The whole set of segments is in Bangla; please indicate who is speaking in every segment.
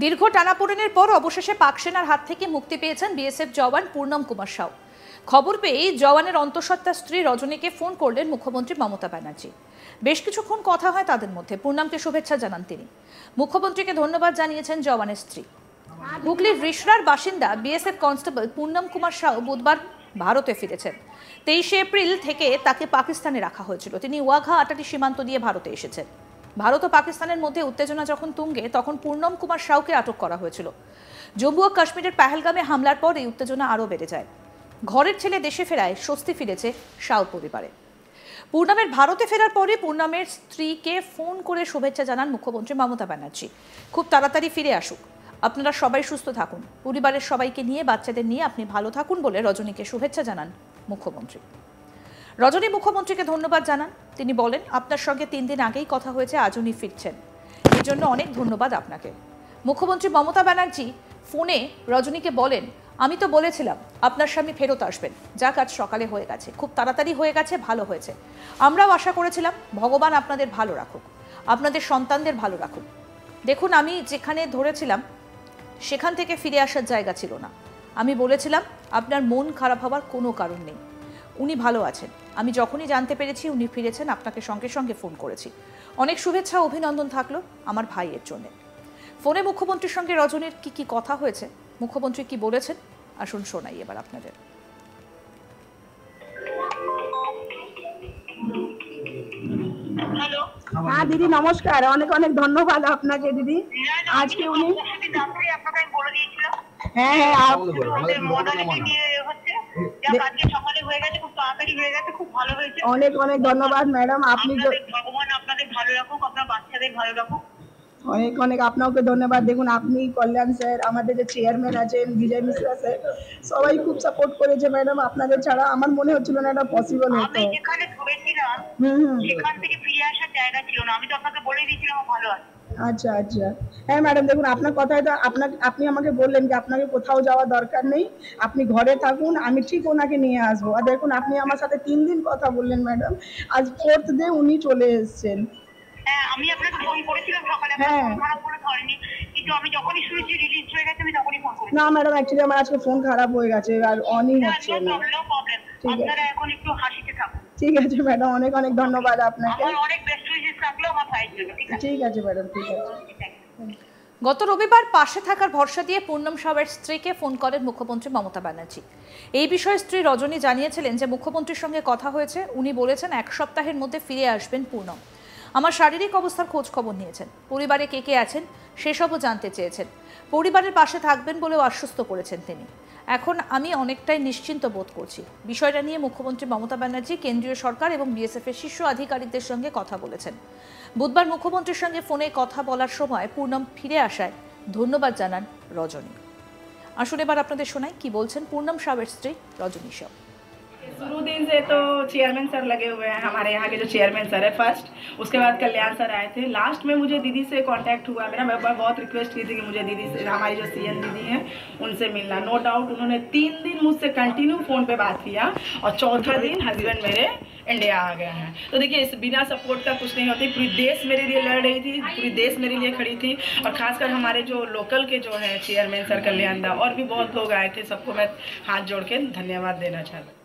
Speaker 1: দীর্ঘ টানাপোড়েনের পর অবশেষে পাক সেনার হাত থেকে মুক্তি পেয়েছেন বিএসএফ জওয়ান পূর্ণম কুমার সাউ। খবর পেয়ে জওয়ানের অন্তঃসত্ত্বা স্ত্রী রজনীকে ফোন করলেন মুখ্যমন্ত্রী মমতা ব্যানার্জি। বেশ কিছুক্ষণ কথা হয় তাদের মধ্যে। পূর্ণমকে শুভেচ্ছা জানান তিনি। মুখ্যমন্ত্রীকে ধন্যবাদ জানিয়েছেন জওয়ানের স্ত্রী। হুগলির রিষড়ার বাসিন্দা বিএসএফ কনস্টেবল পূর্ণম কুমার সাউ বুধবার ভারতে ফিরেছেন। 23 এপ্রিল থেকে তাকে পাকিস্তানে রাখা হয়েছিল। তিনি ওয়াঘা আটারি সীমান্ত দিয়ে ভারতে এসেছেন। ভারত ও পাকিস্তানের মধ্যে উত্তেজনা যখন তুঙ্গে, তখন পূর্ণম কুমার সাউকে আটক করা হয়েছিল। জম্মু ও কাশ্মীরের পেহেলগামে হামলার পর এই উত্তেজনা আরও বেড়ে যায়। ঘরের ছেলে দেশে ফেরায় স্বস্তি ফিরেছে সাউ পরিবারে। পূর্ণমের ভারতে ফেরার পরে পূর্ণমের স্ত্রীকে ফোন করে শুভেচ্ছা জানান মুখ্যমন্ত্রী মমতা ব্যানার্জি। খুব তাড়াতাড়ি ফিরে আসুক, আপনারা সবাই সুস্থ থাকুন, পরিবারের সবাইকে নিয়ে, বাচ্চাদের নিয়ে আপনি ভালো থাকুন বলে রজনীকে শুভেচ্ছা জানান মুখ্যমন্ত্রী। রজনী মুখ্যমন্ত্রীকে ধন্যবাদ জানান। তিনি বলেন, আপনার সঙ্গে 3 দিন আগেই কথা হয়েছে, আজ উনি ফিরছেন, এই জন্য অনেক ধন্যবাদ আপনাকে। মুখ্যমন্ত্রী মমতা ব্যানার্জি ফোনে রজনীকে বলেন, আমি তো বলেছিলাম আপনার স্বামী ফেরত আসবেন, যা কাজ সকালে হয়ে গেছে, খুব তাড়াতাড়ি হয়ে গেছে, ভালো হয়েছে। আমরাও আশা করেছিলাম ভগবান আপনাদের ভালো রাখুক, আপনাদের সন্তানদের ভালো রাখুক। দেখুন, আমি যেখানে ধরেছিলাম সেখান থেকে ফিরে আসার জায়গা ছিল না। আমি বলেছিলাম আপনার মন খারাপ হওয়ার কোনো কারণ নেই, উনি ভালো আছেন। আমি যখনই জানতে পেরেছি উনি ফিরেছেন, আপনাকে সঙ্গে সঙ্গে ফোন করেছি। অনেক শুভেচ্ছা অভিনন্দন থাকলো আমার ভাইয়ের জন্য। ফোনে মুখ্যমন্ত্রীর সঙ্গে রজনীর কি কথা হয়েছে, মুখ্যমন্ত্রী কি বলেছেন, আসুন শোনাই এবার আপনাদের।
Speaker 2: হ্যাঁ দিদি, নমস্কার। অনেক অনেক ধন্যবাদ আপনাকে দিদি। আজকে উনি অনেক অনেক ধন্যবাদ ম্যাডাম। আপনি
Speaker 3: ভগবান আপনাদের ভালো রাখুক, আপনার বাচ্চাদের ভালো রাখুক।
Speaker 2: অনেক অনেক আপনাকে ধন্যবাদ। দেখুন, আপনি, কল্যাণ স্যার, আমাদের যে চেয়ারম্যান আছেন বিজয় মিশ্রা স্যার, সবাই খুব সাপোর্ট করেছে ম্যাডাম। আপনাদের ছাড়া আমার মনে হচ্ছিল না এটা পসিবল হতো।
Speaker 3: আমি যেখানে ধরেছিলাম সেখান থেকে ফিরে আসার জায়গা ছিল না, আমি তো আপনাকে বলে দিয়েছিলাম ভালো আছে।
Speaker 2: আচ্ছা আচ্ছা, হ্যাঁ ম্যাডাম, দেখুন আপনার কথায় তো আপনি আমাকে বললেন যে আপনাকে কোথাও যাওয়ার দরকার নেই, আপনি ঘরে থাকুন, আমি ঠিক ওনাকে নিয়ে আসবো। আর দেখুন, আপনি আমার সাথে 3 দিন কথা বললেন ম্যাডাম, আজ 4th ডে উনি চলে এসেছেন।
Speaker 3: হ্যাঁ, আমি আপনাকে ফোন করেছিলাম সকালে, খারাপ করে ধরেনি, কিন্তু আমি যখনই শুনেছি রিলিজ হয়ে গেছে আমি তখনই ফোন করেছি।
Speaker 2: না ম্যাডাম, অ্যাকচুয়ালি আমার আজকে ফোন খারাপ হয়ে গেছে আর অনই হচ্ছে না।
Speaker 3: আপনারা এখন একটু হাসিতে থাকুন।
Speaker 2: ঠিক আছে ম্যাডাম, অনেক অনেক ধন্যবাদ আপনাকে।
Speaker 3: আমার অনেক বেস্ট উইশেস থাকলো আমার ভাইয়ের জন্য।
Speaker 2: ঠিক আছে ম্যাডাম, ঠিক আছে।
Speaker 1: গত রবিবার পাশে থাকার ভরসা দিয়ে পূর্ণম সাউয়ের স্ত্রীকে ফোন করেন মুখ্যমন্ত্রী মমতা ব্যানার্জি। এই বিষয়ে স্ত্রী রজনী জানিয়েছিলেন যে মুখ্যমন্ত্রীর সঙ্গে কথা হয়েছে, উনি বলেছেন 1 সপ্তাহের মধ্যে ফিরে আসবেন পূর্ণম। আমার শারীরিক অবস্থার খোঁজ খবর নিয়েছেন, পরিবারে কে কে আছেন সেসবও জানতে চেয়েছেন, পরিবারের পাশে থাকবেন বলেও আশ্বস্ত করেছেন তিনি। এখন আমি অনেকটাই নিশ্চিন্ত বোধ করছি। বিষয়টা নিয়ে মুখ্যমন্ত্রী মমতা ব্যানার্জি কেন্দ্রীয় সরকার এবং বিএসএফের শীর্ষ আধিকারিকদের সঙ্গে কথা বলেছেন। বুধবার মুখ্যমন্ত্রীর সঙ্গে ফোনে কথা বলার সময় পূর্ণম ফিরে আসায় ধন্যবাদ জানান রজনী। আসলে এবার আপনাদের শোনাই কি বলছেন পূর্ণম সাউয়ের স্ত্রী রজনী সাউ।
Speaker 4: शुरू दिन से तो चेयरमैन सर लगे हुए हैं, हमारे यहाँ के जो चेयरमैन सर है फर्स्ट, उसके बाद कल्याण सर आए थे। लास्ट में मुझे दीदी से कांटेक्ट हुआ मेरा, मैं बहुत रिक्वेस्ट की थी कि मुझे दीदी से, हमारी जो सीएम दीदी हैं उनसे मिलना। नो डाउट उन्होंने 3 दिन मुझसे कंटिन्यू फ़ोन पे बात किया और चौथा दिन हस्बैंड मेरे इंडिया आ गए हैं। तो देखिए, इस बिना सपोर्ट का कुछ नहीं होती। पूरी देश मेरे लिए लड़ रही थी, पूरी देश मेरे लिए खड़ी थी, और खासकर हमारे जो लोकल के जो है चेयरमैन सर कल्याण दा और भी बहुत लोग आए थे, सबको मैं हाथ जोड़ के धन्यवाद देना चाहती हूँ।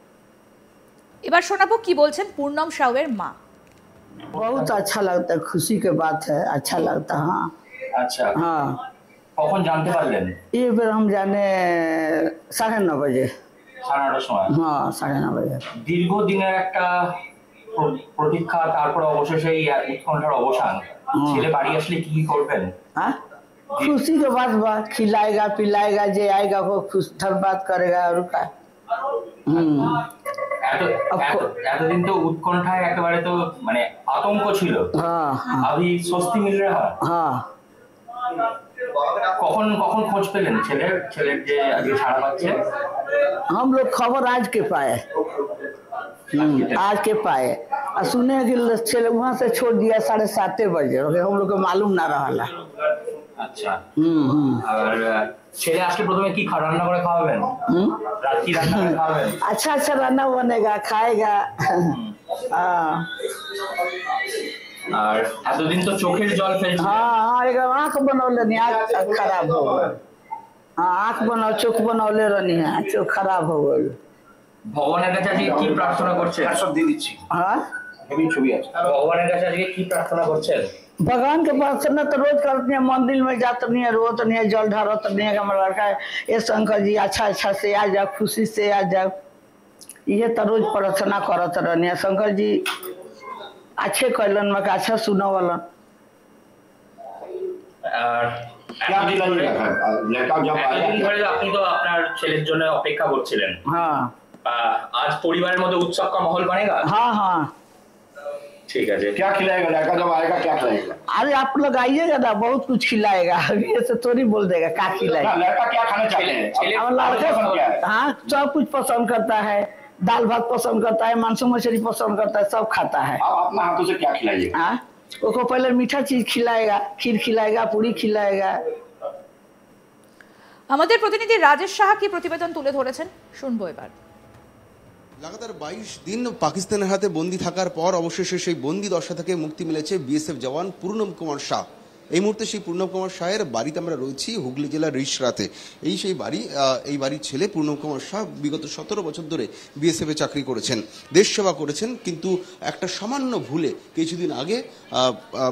Speaker 1: এবার শোনাবো কি বলছেন পূর্ণম সাউয়ের মা।
Speaker 5: बहुत अच्छा लगता है, खुशी के बात है, अच्छा लगता है। हाँ
Speaker 6: अच्छा,
Speaker 5: हाँ।
Speaker 6: কখন জানতে পারলেন?
Speaker 5: ये फिर हम जाने 9:30 बजे।
Speaker 6: 9:30 সময়?
Speaker 5: हाँ, 9:30 बजे।
Speaker 6: দীর্ঘদিনের একটা প্রতীক্ষা, তারপর অবশেষে এই উৎকণ্ঠার অবসান। ছেলে বাড়ি আসলে কি করবেন?
Speaker 5: हाँ, खुशी के बात बा, खिलाएगा पिलाएगा, जे आएगा वो खुश थर बात करेगा और का।
Speaker 6: এতদিন তো উৎকণ্ঠায় একেবারে তো মানে আতঙ্ক ছিল। আবি স্বস্তি মিল রহা।
Speaker 5: হ্যাঁ।
Speaker 6: কখন খোঁজ পেলেন ছেলের যে আজকে ছাড়া পাচ্ছে?
Speaker 5: हम लोग खबर आज के पाए, आज के पाए और सुने कि चले वहाँ से छोड़ दिया 7:30 बजे। हम लोग को मालूम ना रहा।
Speaker 6: अच्छा। और ছেলে আসলে প্রথমে কি রান্না করে খাওয়াবেন? রাত কি রান্না করে খাওয়াবেন?
Speaker 5: अच्छा अच्छा रान्ना बनेगा, खाएगा।
Speaker 6: আর এতদিন তো চোখের জল ফেলছিল।
Speaker 5: हाँ हाँ एक आँख बनौले नहीं आँख खराब हो गए। हाँ आँख बनाओ चोख बनौले रहनी है चोख खराब हो गए।
Speaker 6: ভগবানের কাছে আজকে কি প্রার্থনা করছেন?
Speaker 7: সব দিয়ে দিচ্ছি,
Speaker 5: हाँ
Speaker 7: হেভি ছবি আছে।
Speaker 6: ভগবানের কাছে আজকে কি প্রার্থনা করছেন?
Speaker 5: भगवान के प्रार्थना तो रोज करती है, मंदिर में जाते नहीं है, रोत नहीं है, जल ढारत नहीं है कि हमारा लड़का ये शंकर जी अच्छा अच्छा से आ जाओ, खुशी से आ जाओ, ये तो रोज प्रार्थना करत रहनी है। शंकर जी अच्छे कैलन में अच्छा सुनवलन।
Speaker 6: আর
Speaker 7: क्या दिलाइएगा लड़का जब आया
Speaker 6: এতদিন ধরে আপনি তো আপনার ছেলের জন্য অপেক্ষা করছিলেন,
Speaker 5: हाँ
Speaker 6: আজ পরিবারের মধ্যে উৎসব का माहौल बनेगा?
Speaker 5: हाँ हाँ
Speaker 6: ঠিক আছে।
Speaker 7: क्या खिलाएगा लड़का जब आएगा, क्या खिलाएगा?
Speaker 5: अरे आप लोग आइएगा ना, बहुत कुछ खिलाएगा, ऐसे थोड़ी बोल देगा क्या
Speaker 7: ना,
Speaker 5: खिलाएगा।
Speaker 7: लड़का क्या खाना चाहते हैं?
Speaker 5: हमारा
Speaker 7: पसंद क्या है?
Speaker 5: लड़का हाँ सब कुछ पसंद करता है, दाल भात पसंद करता है, मांस मछली पसंद करता है, सब खाता है।
Speaker 7: आप अपना हाथों से क्या खिलाइएगा?
Speaker 5: हाँ उसको पहले मीठा चीज खिलाएगा, खीर खिलाएगा, पूरी खिलाएगा।
Speaker 1: আমাদের প্রতিনিধি রাজেশ সাহা কি প্রতিবেদন তুলে ধরেছেন শুনবো এবার।
Speaker 8: লাগাতার 22 দিন পাকিস্তানের হাতে বন্দী থাকার পর অবশেষে সেই বন্দী দশা থেকে মুক্তি মিলেছে বিএসএফ জওয়ান পূর্ণম কুমার শাহ। এই মুহূর্তে সেই পূর্ণম কুমার শাহের বাড়িতে আমরা রয়েছি, হুগলি জেলার রিষড়াতে। সেই বাড়ি, এই বাড়ির ছেলে পূর্ণম কুমার শাহ বিগত 17 বছর ধরে বিএসএফে চাকরি করেছেন, দেশ সেবা করেছেন, কিন্তু একটা সামান্য ভুলে কিছুদিন আগে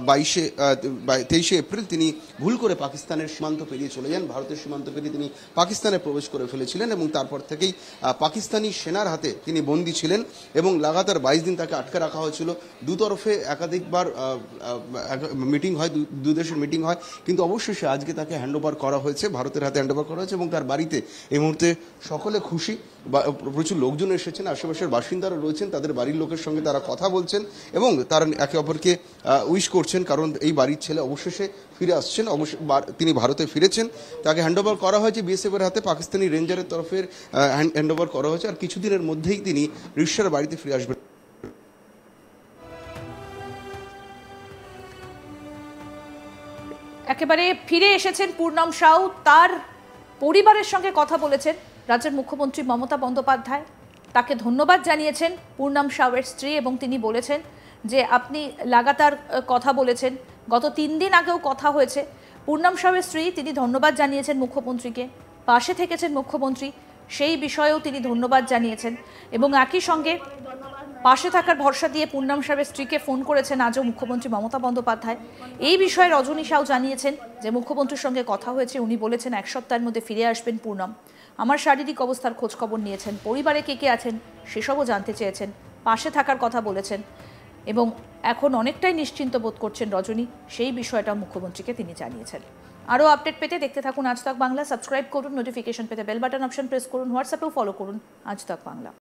Speaker 8: 23 এপ্রিল তিনি ভুল করে পাকিস্তানের সীমান্ত পেরিয়ে চলে যান। ভারতের সীমান্ত পেরিয়ে তিনি পাকিস্তানে প্রবেশ করে ফেলেছিলেন এবং তারপর থেকেই পাকিস্তানি সেনার হাতে তিনি বন্দী ছিলেন এবং লাগাতার 22 দিন তাকে আটকে রাখা হয়েছিল। দুতরফে একাধিকবার মিটিং হয়, দু দেশের মিটিং হয়, কিন্তু অবশেষে আজকে তাকে হ্যান্ডওভার করা হয়েছে, ভারতের হাতে হ্যান্ডওভার করা হয়েছে এবং তার বাড়িতে এই মুহূর্তে সকলে খুশি। প্রচুর লোকজন এসেছেন, আশেপাশের বাসিন্দারা রয়েছেন, তাদের বাড়ির লোকের সঙ্গে তারা কথা বলছেন এবং তারা একে অপরকে উইশ করছেন, কারণ এই বাড়ির ছেলে অবশেষে ফিরে আসছেন। তিনি ভারতে ফিরেছেন, তাকে হ্যান্ডওভার করা হয়েছে বিএসএফের হাতে, পাকিস্তানি রেঞ্জারের তরফের হ্যান্ডওভার করা হয়েছে। আর কিছুদিনের মধ্যেই তিনি রিষড়ার বাড়িতে ফিরে আসবেন।
Speaker 1: একেবারে ফিরে এসেছেন পূর্ণম সাউ, তার পরিবারের সঙ্গে কথা বলেছেন রাজ্যের মুখ্যমন্ত্রী মমতা বন্দ্যোপাধ্যায়, তাকে ধন্যবাদ জানিয়েছেন পূর্ণম সাউয়ের স্ত্রী এবং তিনি বলেছেন যে আপনি লাগাতার কথা বলেছেন, গত 3 দিন আগেও কথা হয়েছে। পূর্ণম সাউয়ের স্ত্রী তিনি ধন্যবাদ জানিয়েছেন মুখ্যমন্ত্রীকে, পাশে থেকেছেন মুখ্যমন্ত্রী সেই বিষয়েও তিনি ধন্যবাদ জানিয়েছেন এবং একই সঙ্গে পাশে থাকার ভরসা দিয়ে পূর্ণম সাউয়ের স্ত্রীকে ফোন করেছেন আজও মুখ্যমন্ত্রী মমতা বন্দ্যোপাধ্যায়। এই বিষয়ে রজনী সাউ জানিয়েছেন যে মুখ্যমন্ত্রীর সঙ্গে কথা হয়েছে, উনি বলেছেন 1 সপ্তাহের মধ্যে ফিরে আসবেন পূর্ণম। আমার শারীরিক অবস্থার খোঁজখবর নিয়েছেন, পরিবারে কে কে আছেন সেসবও জানতে চেয়েছেন, পাশে থাকার কথা বলেছেন এবং এখন অনেকটাই নিশ্চিন্ত বোধ করছেন রজনী, সেই বিষয়টা মুখ্যমন্ত্রীকে তিনি জানিয়েছেন। আরও আপডেট পেতে দেখতে থাকুন আজ তাক বাংলা, সাবস্ক্রাইব করুন, নোটিফিকেশন পেতে বেল বাটন অপশন প্রেস করুন, হোয়াটসঅ্যাপেও ফলো করুন আজ তাক বাংলা।